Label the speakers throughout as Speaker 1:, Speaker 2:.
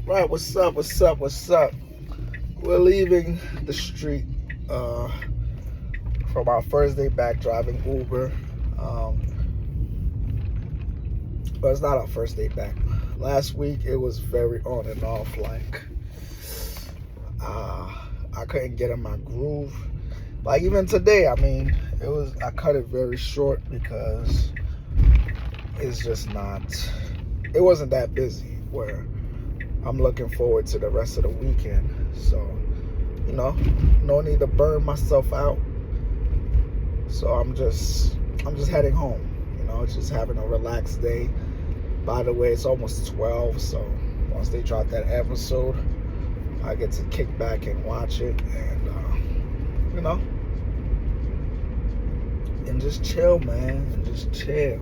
Speaker 1: Right, what's up? What's up? What's up? We're leaving the street from our first day back driving Uber. Um, but it's not our first day back. Last week it was very on and off. I couldn't get in my groove. Like even today, I cut it very short because it's just not. It wasn't that busy. Where I'm looking forward to the rest of the weekend. So, no need to burn myself out. So I'm just heading home. Just having a relaxed day. By the way, it's almost 12, so once they drop that episode, I get to kick back and watch it and just chill, man, and just chill.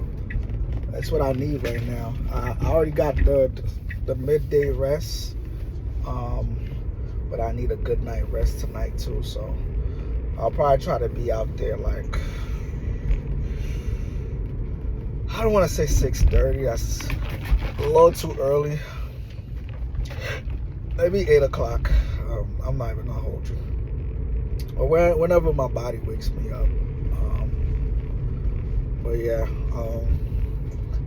Speaker 1: That's what I need right now. I already got the midday rest, but I need a good night rest tonight too. So I'll probably try to be out there like, I don't want to say 6:30. That's a little too early. Maybe 8 o'clock. I'm not even gonna hold you. Or whenever my body wakes me up. But yeah,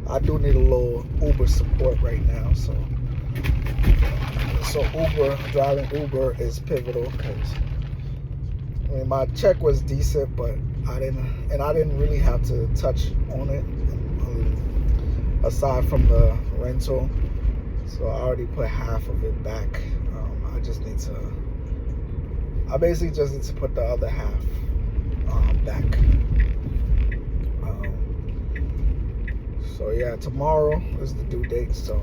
Speaker 1: I do need a little Uber support right now. So driving Uber is pivotal because my check was decent, but I didn't really have to touch on it aside from the rental. So I already put half of it back. I basically just need to put the other half back. So yeah, tomorrow is the due date. So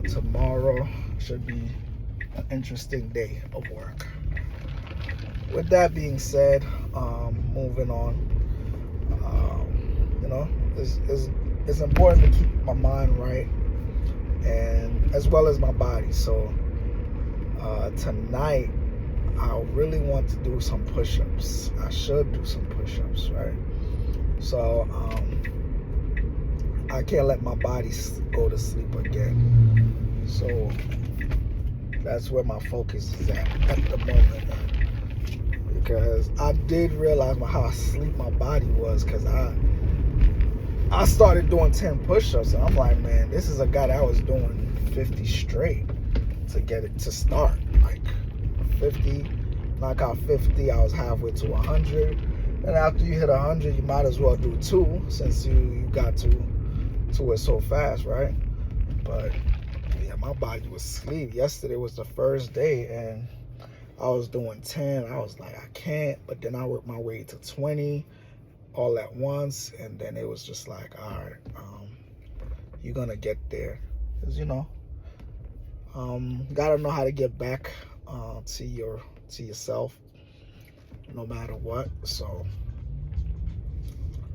Speaker 1: tomorrow should be an interesting day of work. With that being said, moving on. It's important to keep my mind right, and as well as my body. So tonight, I really want to do some push-ups. I should do some push-ups, right? So I can't let my body go to sleep again. So that's where my focus is at the moment. Because I did realize how asleep my body was, because I started doing 10 push-ups, and I'm like, man, this is a guy that was doing 50 straight to get it to start. Like 50, knock out 50, I was halfway to 100. And after you hit 100, you might as well do 2, since you got to it so fast, right? But yeah, my body was asleep. Yesterday was the first day, and I was doing 10. I was like, I can't. But then I worked my way to 20 all at once, and then it was just like, all right, you're gonna get there. Because gotta know how to get back to yourself no matter what. So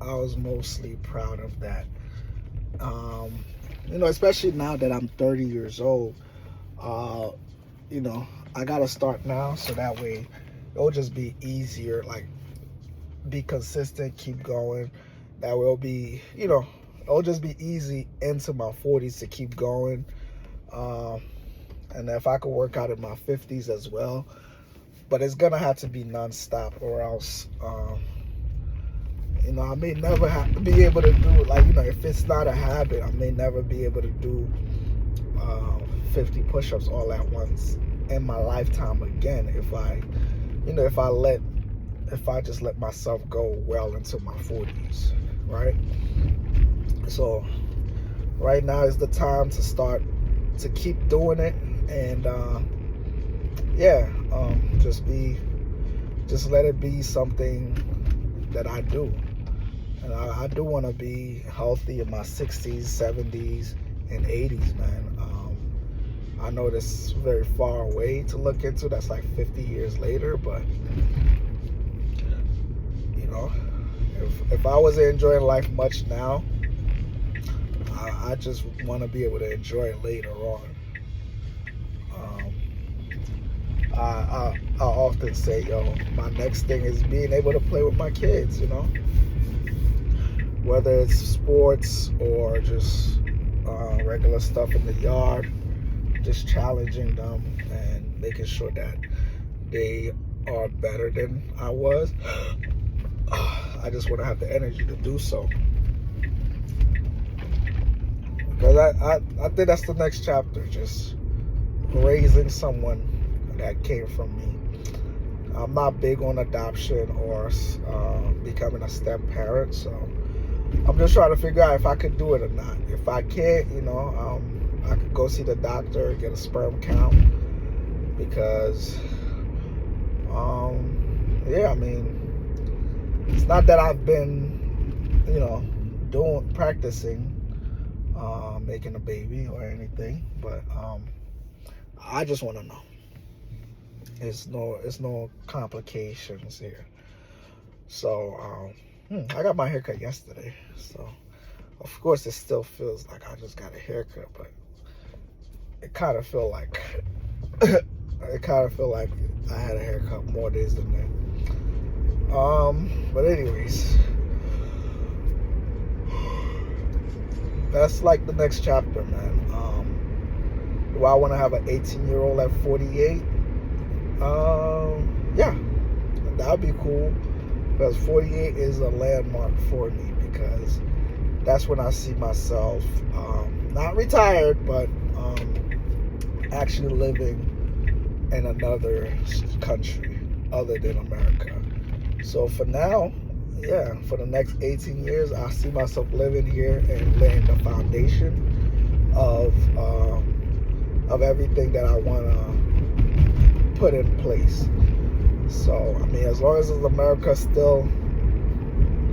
Speaker 1: I was mostly proud of that. Especially now that I'm 30 years old, I gotta start now, so that way it'll just be easier. Like, be consistent, keep going. That will be, it'll just be easy into my 40s to keep going. And if I could work out in my 50s as well, but it's gonna have to be nonstop, or else, I may never be able to do it. Like, if it's not a habit, I may never be able to do 50 push-ups all at once in my lifetime again. If I just let myself go well into my 40s, right? So right now is the time to start to keep doing it, and just let it be something that I do. And I do want to be healthy in my 60s, 70s, and 80s, man. I know this is very far away to look into. That's like 50 years later, but if I wasn't enjoying life much now, I just want to be able to enjoy it later on. I often say, my next thing is being able to play with my kids, whether it's sports or just regular stuff in the yard. just challenging them and making sure that they are better than I was. I just want to have the energy to do so. Because I think that's the next chapter, just raising someone that came from me. I'm not big on adoption or becoming a step parent, so I'm just trying to figure out if I could do it or not. If I can't, I could go see the doctor, get a sperm count, because, yeah, I mean, it's not that I've been, practicing making a baby or anything, but I just want to know. It's no complications here. So I got my haircut yesterday, so of course it still feels like I just got a haircut, but it kind of feel like I had a haircut more days than that. But anyways, that's like the next chapter, man. Do I want to have an 18-year-old at 48? Yeah, that would be cool, because 48 is a landmark for me, because that's when I see myself not retired, but actually living in another country other than America. So for now, yeah, for the next 18 years, I see myself living here and laying the foundation of everything that I want to put in place. So, I mean, as long as America still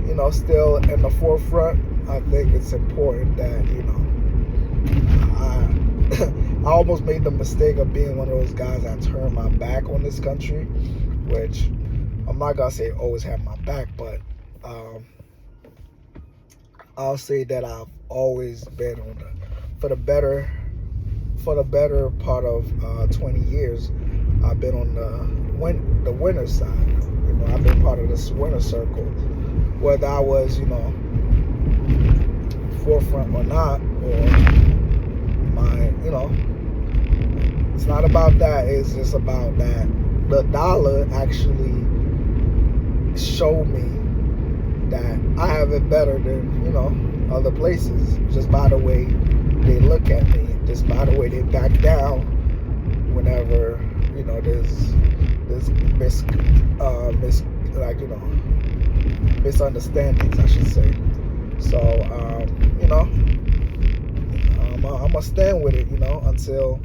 Speaker 1: in the forefront, I think it's important that, I almost made the mistake of being one of those guys that turned my back on this country, which I'm not going to say always had my back, but I'll say that I've always been for the better part of 20 years, I've been on the winner side. I've been part of this winner circle, whether I was, forefront or not, or it's not about that. It's just about that the dollar actually showed me that I have it better than, other places, just by the way they look at me, just by the way they back down whenever, there's misunderstandings, I should say. So, I'm gonna stand with it, until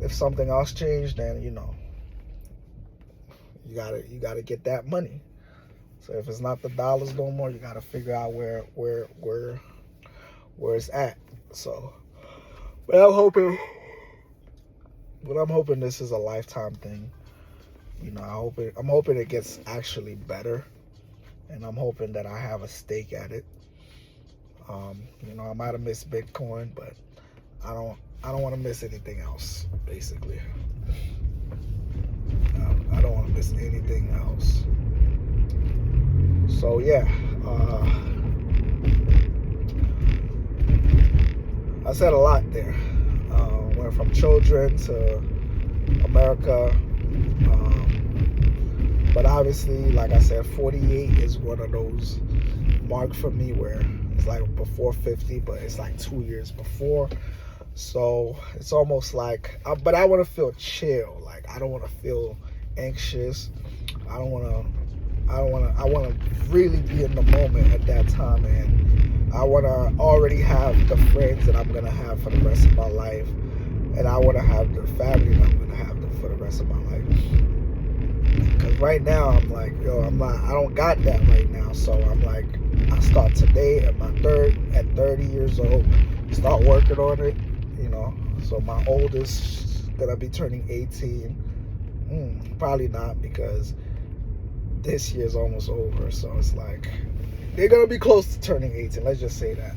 Speaker 1: if something else changed, then, you gotta get that money. So if it's not the dollars no more, you gotta figure out where it's at. So, but I'm hoping this is a lifetime thing. I'm hoping it gets actually better, and I'm hoping that I have a stake at it. I might have missed Bitcoin, but I don't want to miss anything else. Basically, I don't want to miss anything else. So yeah, I said a lot there. Went from children to America. But obviously, like I said, 48 is one of those marks for me where it's like before 50, but it's like 2 years before. So it's almost like, but I want to feel chill. Like, I don't want to feel anxious. I want to really be in the moment at that time, and I want to already have the friends that I'm going to have for the rest of my life, and I want to have the family that I'm going to have for the rest of my life. Because right now, I'm like, I don't got that right now. So I'm like, I start today at 30 years old, start working on it, So my oldest gonna be turning 18. Probably not, because this year's almost over. So it's like, they're gonna be close to turning 18. Let's just say that.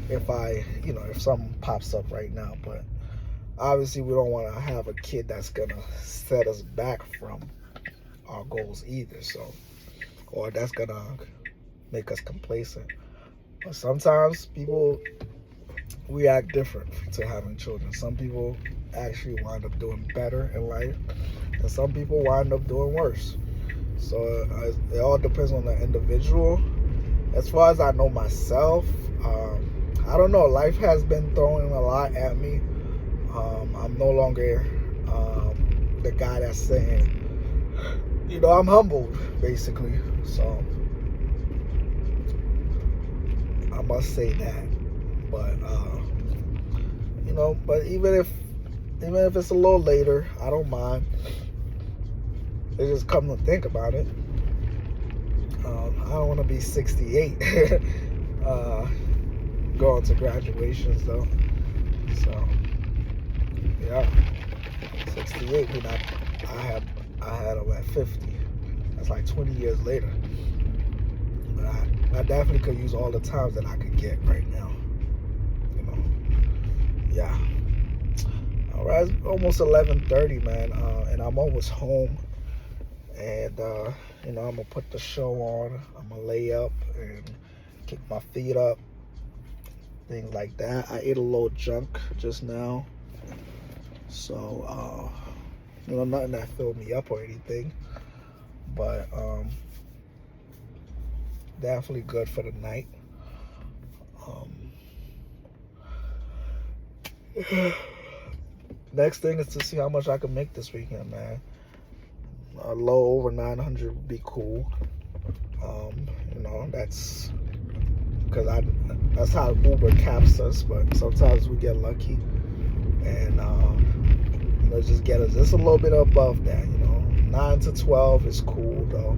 Speaker 1: If something pops up right now. But obviously, we don't want to have a kid that's gonna set us back from our goals either, or that's gonna make us complacent. But sometimes people react different to having children. Some people actually wind up doing better in life, and some people wind up doing worse. So it all depends on the individual. As far as I know myself, I don't know. Life has been throwing a lot at me. I'm no longer the guy that's saying, I'm humbled, basically. So I must say that. But but even if it's a little later, I don't mind. It just come to think about it. I don't want to be 68 going to graduations though. So yeah, 68. I had them at 50. That's like 20 years later. But I definitely could use all the times that I could get right now. Yeah. All right, it's almost 11:30, man, and I'm almost home. And I'm gonna put the show on. I'm gonna lay up and kick my feet up, things like that. I ate a little junk just now, so nothing that filled me up or anything, but definitely good for the night. Next thing is to see how much I can make this weekend, man. A low over 900 would be cool. That's because that's how Uber caps us, but sometimes we get lucky and just get us just a little bit above that. 9 to 12 is cool though.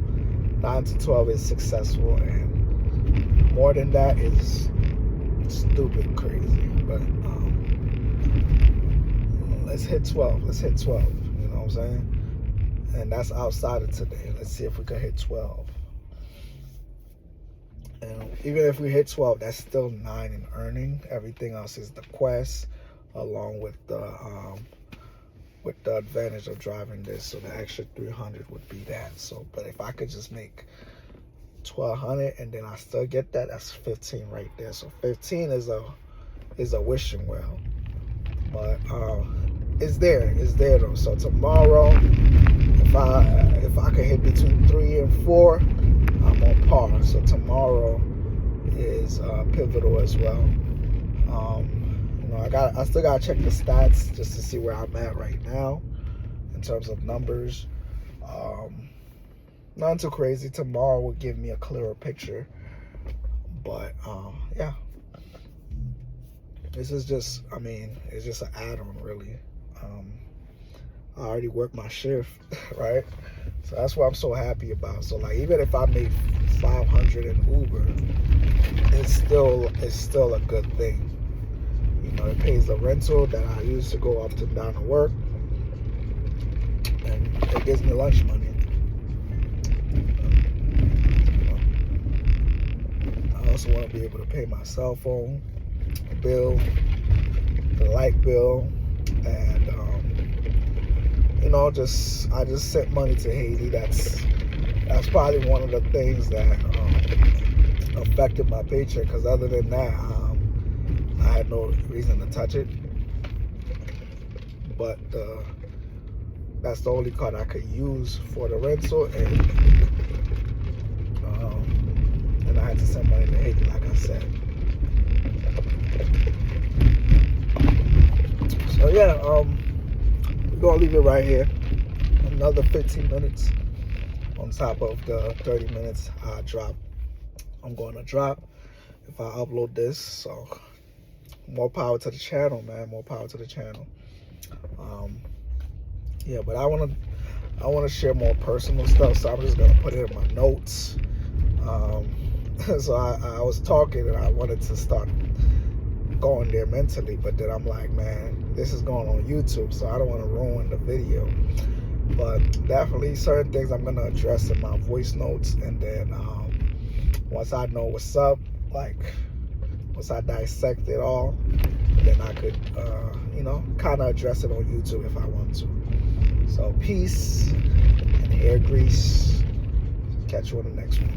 Speaker 1: 9 to 12 is successful, and more than that is stupid crazy. But let's hit 12. Let's hit 12. You know what I'm saying? And that's outside of today. Let's see if we can hit 12. And even if we hit 12, that's still 9 in earning. Everything else is the quest, along with the advantage of driving this. So the extra 300 would be that. So, but if I could just make 1,200 and then I still get that, that's 15 right there. So 15 is a wishing well. But it's there though. So tomorrow, if I could hit between 3 and 4, I'm on par. So tomorrow is pivotal as well. I still gotta check the stats just to see where I'm at right now in terms of numbers. Not too crazy. Tomorrow will give me a clearer picture. But yeah, this is just, it's just an add-on really. I already worked my shift, right? So that's what I'm so happy about. So like, even if I make 500 in Uber, it's still a good thing. It pays the rental that I use to go up and down to work, and it gives me lunch money. I also want to be able to pay my cell phone bill, the light bill, and I just sent money to Haiti. That's probably one of the things that affected my paycheck, because other than that, I had no reason to touch it. But that's the only card I could use for the rental, and I had to send money to Haiti, like I said. So yeah, we're gonna leave it right here. Another 15 minutes on top of the 30 minutes I'm going to drop if I upload this. So more power to the channel, man. More power to the channel. Yeah, but I want to share more personal stuff, so I'm just gonna put it in my notes. So I was talking and I wanted to start going there mentally, but then I'm like, man, this is going on YouTube, so I don't want to ruin the video. But definitely certain things I'm gonna address in my voice notes, and then once I know what's up, like once I dissect it all, then I could kind of address it on YouTube if I want to. So peace and hair grease. Catch you on the next one.